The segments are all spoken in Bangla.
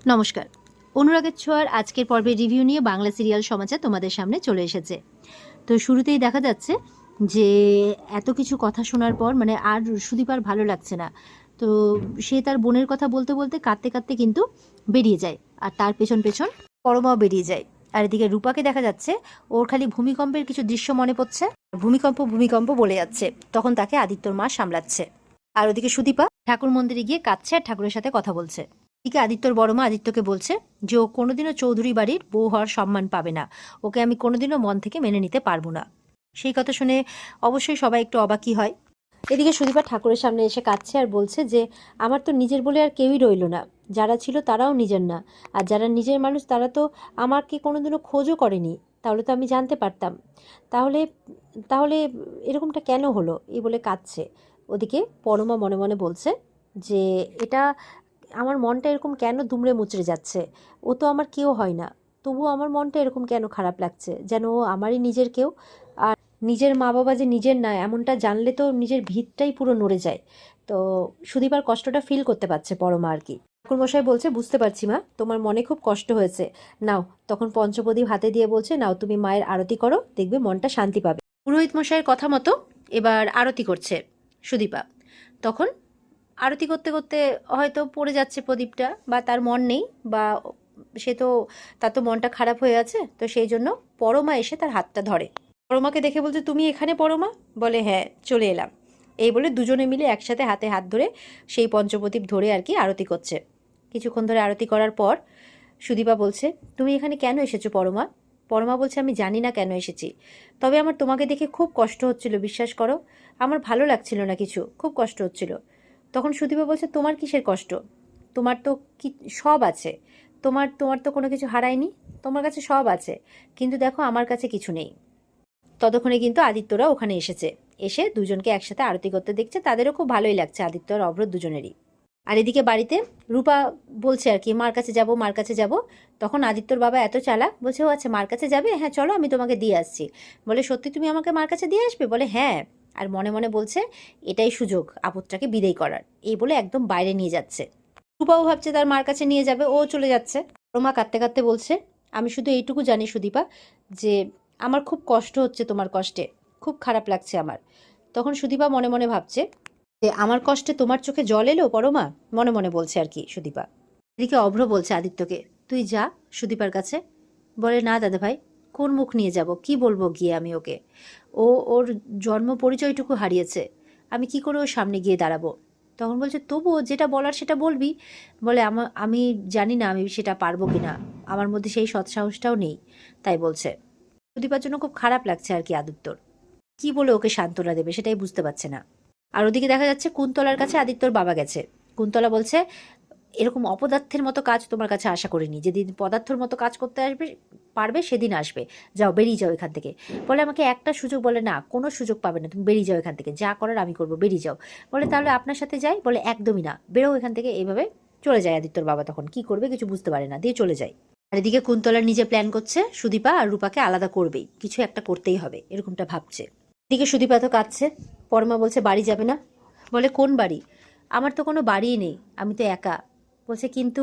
নমস্কার। অনুরাগের ছোঁয়ার আজকের পর্বের রিভিউ নিয়ে বাংলা সিরিয়াল সমাচার তোমাদের সামনে চলে এসেছে। তো শুরুতেই দেখা যাচ্ছে যে এত কিছু কথা শোনার পর আর সুদীপ আর ভালো লাগছে না। তো সে তার বোনের কথা বলতে বলতে কাঁদতে কাঁদতে কিন্তু বেরিয়ে যায়, আর তার পেছন পেছন পরমাও বেরিয়ে যায়। আর এদিকে রূপাকে দেখা যাচ্ছে ওর খালি ভূমিকম্পের কিছু দৃশ্য মনে পড়ছে, ভূমিকম্প ভূমিকম্প বলে যাচ্ছে। তখন তাকে আদিত্যর মা সামলাচ্ছে, আর ওদিকে সুদীপা ঠাকুর মন্দিরে গিয়ে কাঁদছে আর ঠাকুরের সাথে কথা বলছে। এদিকে আদিত্যর বড় মা আদিত্যকে বলছে যে ও কোনোদিনও চৌধুরী বাড়ির বউ হওয়ার সম্মান পাবে না, ওকে আমি কোনোদিনও মন থেকে মেনে নিতে পারবো না। সেই কথা শুনে অবশ্যই সবাই একটু অবাকই হয়। এদিকে সুদীপা ঠাকুরের সামনে এসে কাঁদছে আর বলছে যে আমার তো নিজের বলে আর কেউই রইল না, যারা ছিল তারাও নিজের না, আর যারা নিজের মানুষ তারা তো আমাকে কোনোদিনও খোঁজও করেনি, তাহলে তো আমি জানতে পারতাম। তাহলে তাহলে এরকমটা কেন হলো, এই বলে কাঁদছে। ওদিকে পরমা মনে মনে বলছে যে এটা আমার মনটা এরকম কেন দুমড়ে মুচড়ে যাচ্ছে, ও তো আমার কেউ হয় না, তবুও আমার মনটা এরকম কেন খারাপ লাগছে, যেন ও আমারই নিজের কেউ। আর নিজের মা বাবা যে নিজের না এমনটা জানলে তো নিজের ভিতটাই পুরো নড়ে যায়। তো সুদীপার কষ্টটা ফিল করতে পারছে পরমা আর কি। ঠাকুরমশাই বলছে বুঝতে পারছি মা, তোমার মনে খুব কষ্ট হয়েছে, নাও। তখন পঞ্চপ্রদীপ হাতে দিয়ে বলছে নাও তুমি মায়ের আরতি করো, দেখবে মনটা শান্তি পাবে। পুরোহিত মশাইয়ের কথা মতো এবার আরতি করছে সুদীপা। তখন আরতি করতে করতে হয়তো পড়ে যাচ্ছে প্রদীপটা, বা তার মন নেই, বা সে তো তার তো মনটা খারাপ হয়ে আছে, তো সেই জন্য পরমা এসে তার হাতটা ধরে। পরমাকে দেখে বলছে তুমি এখানে পরমা? বলে হ্যাঁ চলে এলাম। এই বলে দুজনে মিলে একসাথে হাতে হাত ধরে সেই পঞ্চপ্রদীপ ধরে আর কি আরতি করছে। কিছুক্ষণ ধরে আরতি করার পর সুদীপা বলছে তুমি এখানে কেন এসেছো পরমা? পরমা বলছে আমি জানি না কেন এসেছি, তবে আমার তোমাকে দেখে খুব কষ্ট হচ্ছিল, বিশ্বাস করো, আমার ভালো লাগছিল না, কিছু খুব কষ্ট হচ্ছিল। তখন সুদীপা বলছে তোমার কিসের কষ্ট, তোমার তো কি সব আছে, তোমার তোমার তো কোনো কিছু হারায়নি, তোমার কাছে সব আছে, কিন্তু দেখো আমার কাছে কিছু নেই। ততক্ষণে কিন্তু আদিত্যরা ওখানে এসেছে, এসে দুজনকে একসাথে আরতি করতে দেখছে, তাদেরও খুব ভালোই লাগছে, আদিত্য আর অভ্র দুজনেরই। আর এদিকে বাড়িতে রূপা বলছে আর কি মার কাছে যাব, মার কাছে যাব। তখন আদিত্যর বাবা এত চালাক, বলছে ও আচ্ছা মার কাছে যাবে, হ্যাঁ চলো আমি তোমাকে দিয়ে আসছি। বলে সত্যি তুমি আমাকে মার কাছে দিয়ে আসবে? বলে হ্যাঁ। আর মনে মনে বলছে এটাই সুযোগ আপদটাকে বিদায় করার, এই বলে একদম বাইরে নিয়ে যাচ্ছে। রূপাও ভাবছে তার মার কাছে নিয়ে যাবে, ও চলে যাচ্ছে। রমা কাঁদতে কাঁদতে বলছে আমি শুধু এইটুকু জানি সুদীপা, যে আমার খুব কষ্ট হচ্ছে তোমার কষ্টে, খুব খারাপ লাগছে আমার। তখন সুদীপা মনে মনে ভাবছে যে আমার কষ্টে তোমার চোখে জল এলো পরমা, মনে মনে বলছে আর কি সুদীপা। এদিকে অভ্র বলছে আদিত্যকে তুই যা সুদীপার কাছে। বলে না দাদা ভাই, কোন মুখ নিয়ে যাব, কি বলবো গিয়ে আমি ওকে, ওর জন্ম পরিচয়টুকু হারিয়েছে, আমি কি করে ওর সামনে গিয়ে দাঁড়াবো। তখন বলছে তবুও যেটা বলার সেটা বলবি। বলে আমি জানি না আমি সেটা পারবো কিনা, আমার মধ্যে সেই সৎসাহসটাও নেই, তাই বলছে। সুদীপার জন্য খুব খারাপ লাগছে আর কি আদিত্যর, কি বলে ওকে সান্ত্বনা দেবে সেটাই বুঝতে পারছে না। আর ওদিকে দেখা যাচ্ছে কুন্তলার কাছে আদিত্যর বাবা গেছে। কুন্তলা বলছে এরকম অপদার্থের মতো কাজ তোমার কাছে আশা করিনি, যেদিন পদার্থের মতো কাজ করতে আসবে পারবে সেদিন আসবে, যাও বেরিয়ে যাও এখান থেকে। বলে আমাকে একটা সুযোগ, বলে না কোনো সুযোগ পাবে না, তুমি বেরিয়ে যাও এখান থেকে, যা করার আমি করবো, বেরিয়ে যাও। বলে তাহলে আপনার সাথে যাই? বলে একদমই না, বেরো এখান থেকে। এইভাবে চলে যায় আদিত্যর বাবা, তখন কি করবে কিছু বুঝতে পারে না, দিয়ে চলে যায়। আর এদিকে কুন্তলা নিজে প্ল্যান করছে সুদীপা আর রূপাকে আলাদা করবেই, কিছু একটা করতেই হবে এরকমটা ভাবছে। এদিকে সুদীপা তো কাঁদছে। পরমা বলছে বাড়ি যাবে না? বলে কোন বাড়ি, আমার তো কোনো বাড়িই নেই, আমি তো একা। বলছে কিন্তু,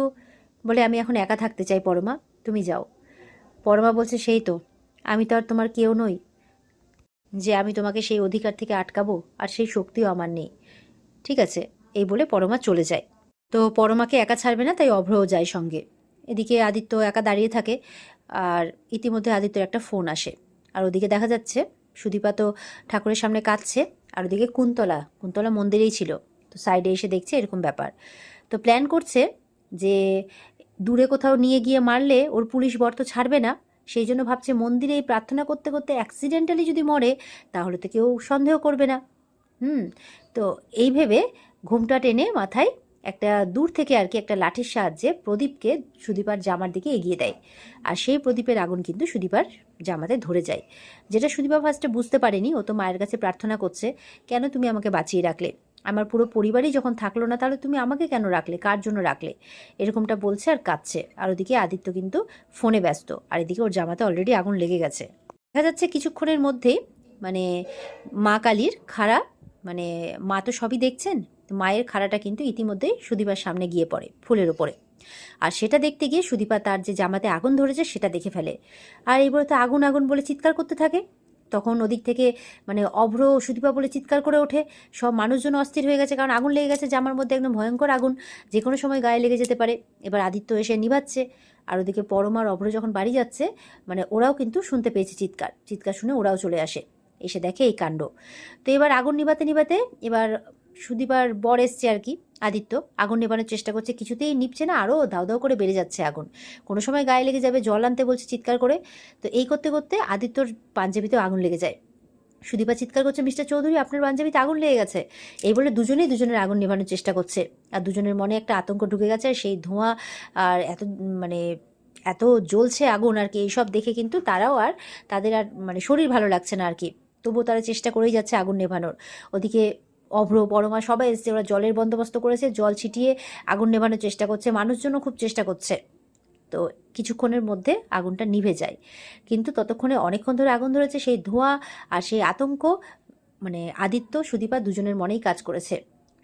বলে আমি এখন একা থাকতে চাই পরমা, তুমি যাও। পরমা বলছে সেই তো, আমি তো আর তোমার কেউ নই যে আমি তোমাকে সেই অধিকার থেকে আটকাবো, আর সেই শক্তিও আমার নেই। ঠিক আছে, এই বলে পরমা চলে যায়। তো পরমাকে একা ছাড়বে না, তাই অভ্রও যায় সঙ্গে। এদিকে আদিত্য একা দাঁড়িয়ে থাকে, আর ইতিমধ্যে আদিত্যর একটা ফোন আসে। আর ওদিকে দেখা যাচ্ছে সুদীপা তো ঠাকুরের সামনে কাঁদছে, আর ওদিকে কুন্তলা কুন্তলা মন্দিরেই ছিল, তো সাইডে এসে দেখছে এরকম ব্যাপার। তো প্ল্যান করছে যে দূরে কোথাও নিয়ে গিয়ে মারলে ওর পুলিশ বর তো ছাড়বে না, সেই জন্য ভাবছে মন্দিরে এই প্রার্থনা করতে করতে অ্যাক্সিডেন্টালি যদি মরে তাহলে তো কেউ সন্দেহ করবে না। তো এই ভেবে ঘুমটা টেনে মাথায় একটা দূর থেকে আর কি একটা লাঠির সাহায্যে প্রদীপকে সুদীপার জামার দিকে এগিয়ে দেয়, আর সেই প্রদীপের আগুন কিন্তু সুদীপার জামাতে ধরে যায়। যেটা সুদীপা ফার্স্টে বুঝতে পারেনি, ও তো মায়ের কাছে প্রার্থনা করছে কেন তুমি আমাকে বাঁচিয়ে রাখলে, আমার পুরো পরিবারই যখন থাকলো না তাহলে তুমি আমাকে কেন রাখলে, কার জন্য রাখলে, এরকমটা বলছে আর কাঁদছে। আর ওদিকে আদিত্য কিন্তু ফোনে ব্যস্ত, আর এদিকে ওর জামাতে অলরেডি আগুন লেগে গেছে। দেখা যাচ্ছে কিছুক্ষণের মধ্যেই মানে মা কালীর খাড়া, মা তো সবই দেখছেন, মায়ের খাড়াটা কিন্তু ইতিমধ্যেই সুদীপার সামনে গিয়ে পড়ে ফুলের ওপরে। আর সেটা দেখতে গিয়ে সুদীপা তার যে জামাতে আগুন ধরেছে সেটা দেখে ফেলে। আর এইবারে তো আগুন আগুন বলে চিৎকার করতে থাকে। তখন ওদিক থেকে মানে অভ্র সুদীপা বলে চিৎকার করে ওঠে। সব মানুষজন অস্থির হয়ে গেছে, কারণ আগুন লেগে গেছে জামার মধ্যে, একদম ভয়ঙ্কর আগুন, যে কোনো সময় গায়ে লেগে যেতে পারে। এবার আদিত্য এসে নিভাচ্ছে। আর ওদিকে পরমা আর অভ্র যখন বাড়ি যাচ্ছে, মানে ওরাও কিন্তু শুনতে পেয়েছে চিৎকার। চিৎকার শুনে ওরাও চলে আসে, এসে দেখে এই কাণ্ড। তো এবার আগুন নিভাতে নিভাতে এবার সুদীপার বর এসছে আর কি, আদিত্য আগুন নেভানোর চেষ্টা করছে, কিছুতেই নিভছে না, আরও দাউ দাউ করে বেড়ে যাচ্ছে আগুন। কোনো সময় গায়ে লেগে যাবে, জল আনতে বলছে চিৎকার করে। তো এই করতে করতে আদিত্যর পাঞ্জাবিতেও আগুন লেগে যায়। সুদীপা চিৎকার করছে, মিস্টার চৌধুরী আপনার পাঞ্জাবিতে আগুন লেগে গেছে। এই বলে দুজনেই দুজনের আগুন নেভানোর চেষ্টা করছে। আর দুজনের মনে একটা আতঙ্ক ঢুকে গেছে, আর সেই ধোঁয়া আর এত মানে এত জ্বলছে আগুন আর কি, এইসব দেখে কিন্তু তারাও আর তাদের আর মানে শরীর ভালো লাগছে না আর কি। তবুও তারা চেষ্টা করেই যাচ্ছে আগুন নেভানোর। ওদিকে অভ্র পরমা সবাই এসছে, ওরা জলের বন্দোবস্ত করেছে, জল ছিটিয়ে আগুন নেভানোর চেষ্টা করছে, মানুষজনও খুব চেষ্টা করছে। তো কিছুক্ষণের মধ্যে আগুনটা নিভে যায়। কিন্তু ততক্ষণে অনেকক্ষণ ধরে আগুন ধরেছে, সেই ধোঁয়া আর সেই আতঙ্ক মানে আদিত্য সুদীপা দুজনের মনেই কাজ করেছে।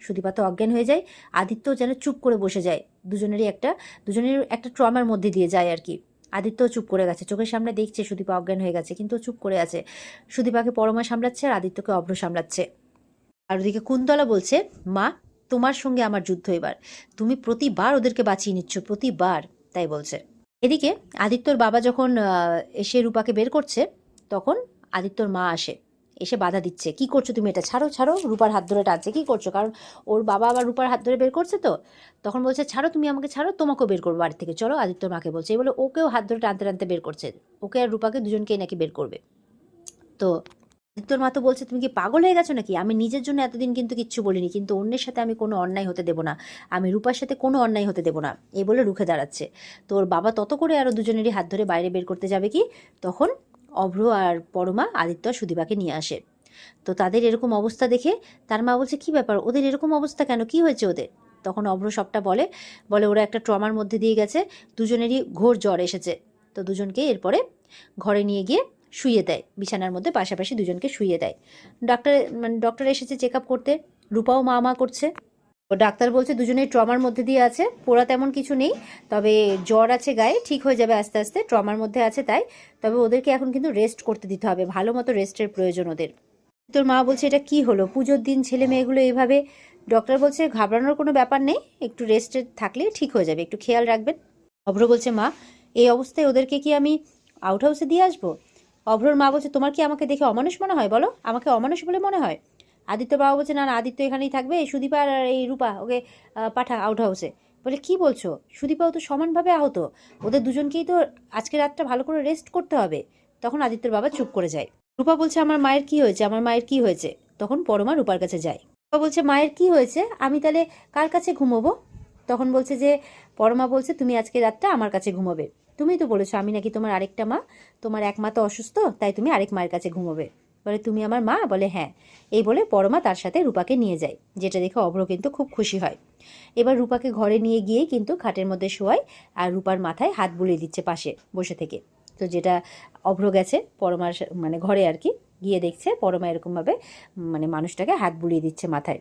সুদীপা তো অজ্ঞান হয়ে যায়, আদিত্য যেন চুপ করে বসে যায়। দুজনের একটা ট্রমার মধ্যে দিয়ে যায় আর কি। আদিত্য চুপ করে গেছে, চোখের সামনে দেখছে সুদীপা অজ্ঞান হয়ে গেছে, কিন্তু চুপ করে আছে। সুদীপাকে পরমা সামলাচ্ছে আর আদিত্যকে অভ্র সামলাচ্ছে। আর ওদিকে কুন্তলা বলছে, মা তোমার সঙ্গে আমার যুদ্ধ এবার, তুমি প্রতিবার ওদেরকে বাঁচিয়ে নিচ্ছ, প্রতিবার, তাই বলছে। এদিকে আদিত্যর বাবা যখন এসে রূপাকে বের করছে, তখন আদিত্যর মা আসে, এসে বাধা দিচ্ছে, কি করছো তুমি, এটা ছাড়ো ছাড়ো, রূপার হাত ধরে টানছে, কি করছো, কারণ ওর বাবা আবার রূপার হাত ধরে বের করছে। তো তখন বলছে, ছাড়ো তুমি আমাকে, ছাড়ো, তোমাকেও বের করবো বাড়ি থেকে, চলো। আদিত্যর মাকে বলছে, এই বলে ওকেও হাত ধরে টানতে টানতে বের করছে, ওকে আর রূপাকে দুজনকেই নাকি বের করবে। তো আদিত্যর মা তো বলছে, তুমি কি পাগল হয়ে গেছো নাকি, আমি নিজের জন্য এতদিন কিন্তু কিচ্ছু বলিনি, কিন্তু অন্যের সাথে আমি কোনো অন্যায় হতে দেবো না, আমি রূপার সাথে কোনো অন্যায় হতে দেবো না, এই বলে রুখে দাঁড়াচ্ছে। তো ওর বাবা তত করে আরও দুজনেরই হাত ধরে বাইরে বের করতে যাবে কি, তখন অভ্র আর পরমা আদিত্য আর সুদীপাকে নিয়ে আসে। তো তাদের এরকম অবস্থা দেখে তার মা বলছে, কি ব্যাপার, ওদের এরকম অবস্থা কেন, কি হয়েছে ওদের? তখন অভ্র সবটা বলে ওরা একটা ট্রমার মধ্যে দিয়ে গেছে, দুজনেরই ঘোর জ্বর এসেছে। তো দুজনকে এরপরে ঘরে নিয়ে গিয়ে শুইয়ে দেয়, বিছানার মধ্যে পাশাপাশি দুজনকে শুইয়ে দেয়। ডক্টর এসেছে চেক আপ করতে, রূপাও মা মা করছে। ও ডাক্তার বলছে দুজনেই ট্রমার মধ্যে দিয়ে আছে, পোড়া তেমন কিছু নেই, তবে জ্বর আছে গায়ে, ঠিক হয়ে যাবে আস্তে আস্তে, ট্রমার মধ্যে আছে তাই। তবে ওদেরকে এখন কিন্তু রেস্ট করতে দিতে হবে, ভালো মতো রেস্টের প্রয়োজন ওদের। তোর মা বলছে, এটা কি হলো, পুজোর দিন ছেলে মেয়েগুলো এইভাবে? ডক্টর বলছে, ঘাবড়ানোর কোনো ব্যাপার নেই, একটু রেস্টে থাকলে ঠিক হয়ে যাবে, একটু খেয়াল রাখবেন। অভ্র বলছে, মা এই অবস্থায় ওদেরকে কি আমি আউট হাউসে দিয়ে আসবো? অভ্রর মা বলছে, তোমার কি আমাকে দেখে অমানুষ মনে হয়, বলো, আমাকে অমানুষ বলে মনে হয়? আদিত্য বাবা বলছে, না না, আদিত্য এখানেই থাকবে, সুদীপা আর এই রূপা ওকে পাঠা আউট হাউসে। বলে, কি বলছো, সুদীপাও তো সমানভাবে আহত, ওদের দুজনকেই তো আজকে রাতটা ভালো করে রেস্ট করতে হবে। তখন আদিত্যর বাবা চুপ করে যায়। রূপা বলছে, আমার মায়ের কি হয়েছে, আমার মায়ের কি হয়েছে? তখন পরমা রূপার কাছে যায়। রূপা বলছে, মায়ের কি হয়েছে, আমি তাহলে কার কাছে ঘুমোবো? তখন বলছে যে, পরমা বলছে, তুমি আজকে রাতটা আমার কাছে ঘুমোবে, তুমিই তো বলেছো আমি নাকি তোমার আরেকটা মা, তোমার এক মা তো অসুস্থ, তাই তুমি আরেক মায়ের কাছে ঘুমোবে। বলে, তুমি আমার মা? বলে, হ্যাঁ। এই বলে পরমা তার সাথে রূপাকে নিয়ে যায়, যেটা দেখে অভ্র কিন্তু খুব খুশি হয়। এবার রূপাকে ঘরে নিয়ে গিয়ে কিন্তু খাটের মধ্যে শোয়ায়, আর রূপার মাথায় হাত বুলিয়ে দিচ্ছে পাশে বসে থেকে। তো যেটা অভ্র গেছে পরমার মানে ঘরে আর কি, গিয়ে দেখছে পরমা এরকমভাবে মানে মানুষটাকে হাত বুলিয়ে দিচ্ছে মাথায়।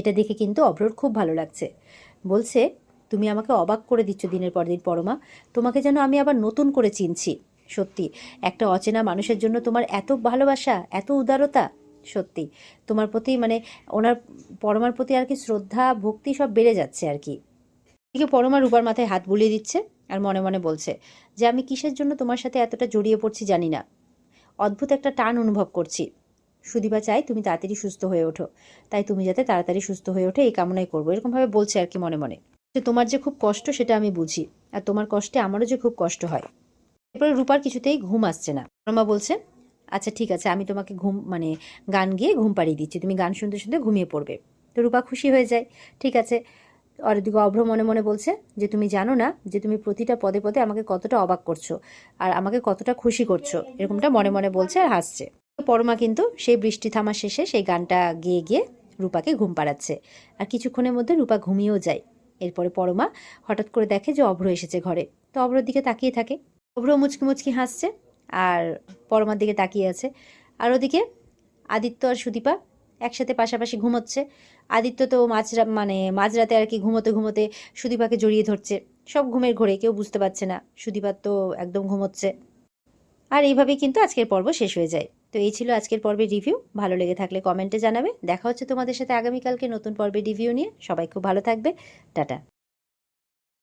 এটা দেখে কিন্তু অভ্রর খুব ভালো লাগছে। বলছে, তুমি আমাকে অবাক করে দিচ্ছ দিনের পর দিন পরমা, তোমাকে যেন আমি আবার নতুন করে চিনছি। সত্যি একটা অচেনা মানুষের জন্য তোমার এত ভালোবাসা, এত উদারতা, সত্যি তোমার প্রতি মানে ওনার পরমার প্রতি আর কি শ্রদ্ধা ভক্তি সব বেড়ে যাচ্ছে আর কি। এদিকে পরমা রূপার মাথায় হাত বুলিয়ে দিচ্ছে আর মনে মনে বলছে যে, আমি কিসের জন্য তোমার সাথে এতটা জড়িয়ে পড়ছি জানি না, অদ্ভুত একটা টান অনুভব করছি। সুদীপা চাই তুমি তাড়াতাড়ি সুস্থ হয়ে ওঠো, তাই তুমি যাতে তাড়াতাড়ি সুস্থ হয়ে ওঠে এই কামনাই করবো, এরকমভাবে বলছে আর কি মনে মনে। যে তোমার যে খুব কষ্ট সেটা আমি বুঝি, আর তোমার কষ্টে আমারও যে খুব কষ্ট হয়। এরপরে রূপার কিছুতেই ঘুম আসছে না। পরমা বলছে, আচ্ছা ঠিক আছে, আমি তোমাকে মানে গান গিয়ে ঘুম পাড়িয়ে দিচ্ছি, তুমি গান শুনতে শুনতে ঘুমিয়ে পড়বে। তো রূপা খুশি হয়ে যায়, ঠিক আছে। আর এদিকে অভ্র মনে মনে বলছে যে, তুমি জানো না যে তুমি প্রতিটা পদে পদে আমাকে কতটা অবাক করছো আর আমাকে কতটা খুশি করছো, এরকমটা মনে মনে বলছে আর হাসছে। পরমা কিন্তু সেই বৃষ্টি থামা শেষে সেই গানটা গেয়ে গিয়ে রূপাকে ঘুম পাড়াচ্ছে, আর কিছুক্ষণের মধ্যে রূপা ঘুমিয়েও যায়। এরপরে পরমা হঠাৎ করে দেখে যে অভ্র এসেছে ঘরে, তো অভ্রর দিকে তাকিয়ে থাকে। অভ্র মুচকি মুচকি হাসছে আর পরমার দিকে তাকিয়ে আছে। আর ওদিকে আদিত্য আর সুদীপা একসাথে পাশাপাশি ঘুমোচ্ছে। আদিত্য তো মাঝরাতে আর কি ঘুমোতে ঘুমোতে সুদীপাকে জড়িয়ে ধরছে। সব ঘুমের ঘোরে, কেউ বুঝতে পারছে না। সুদীপার তো একদম ঘুমোচ্ছে। আর এইভাবেই কিন্তু আজকের পর্ব শেষ হয়ে যায়। তো এই ছিল আজকের পর্বের রিভিউ। ভালো লেগে থাকলে কমেন্টে জানাবে। দেখা হচ্ছে তোমাদের সাথে আগামীকালকে নতুন পর্বের রিভিউ নিয়ে। সবাই খুব ভালো থাকবে। টাটা।